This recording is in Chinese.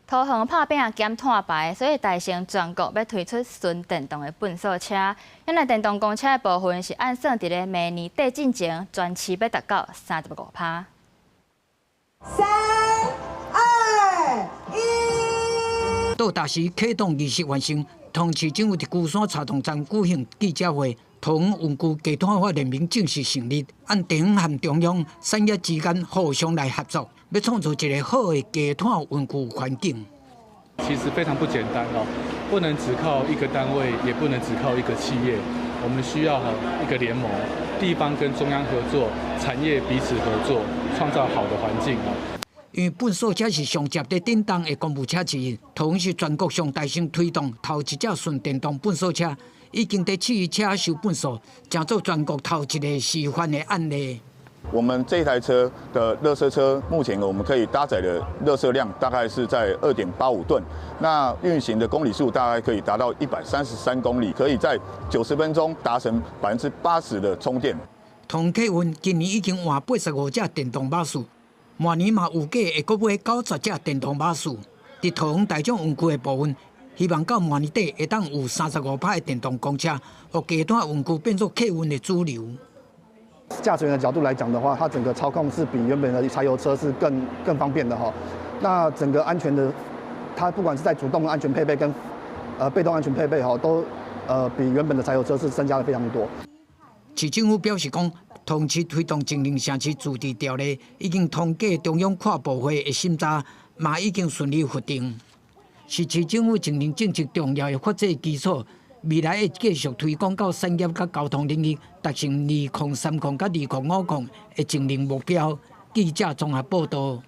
桃园拍饼兼碳排，所以大成全国要推出纯电动的粪扫车。咱来电动公车的部分是按算伫咧明年底进前，全市要达到35%。3、2、1。到达时启动仪式完成，同市政府伫龟山茶洞站举行记者会。桃园运具低碳化联盟正式成立，按地方和中央产业之间互相来合作，要创造一个好的低碳运具环境。其实非常不简单哦，不能只靠一个单位，也不能只靠一个企业，我们需要一个联盟，地方跟中央合作，产业彼此合作，创造好的环境哦。因为粪扫车是上接在叮当的公务车之一，桃园是全国上大声推动头一只纯电动粪扫车。已经在汽车收粪扫，成做全国头一个示范的案例。我们这台车的垃圾车，目前我们可以搭载的垃圾量大概是在2.85吨，那运行的公里数大概可以达到133公里，可以在90分钟达成80%的充电。同客运今年已经换85只电动巴士，明年嘛有计会搁买90只电动巴士。伫桃园大众运具的部分。希望到明年底会当有35%的电动公车，让低碳运具变作客运的主流。驾驶员的角度来讲的话，它整个操控是比原本的柴油车是更方便的哈。那整个安全的，它不管是在主动安全配备跟被动安全配备哈，都比原本的柴油车是增加了非常多。市政府表示讲，同时推动精灵城市自治条例已经通过中央跨部会的审查，嘛已经顺利核定。是市政府精灵政策重要的法制基础，未来会继续推广到产业甲交通领域，达成2030甲2050的精灵目标。记者综合报道。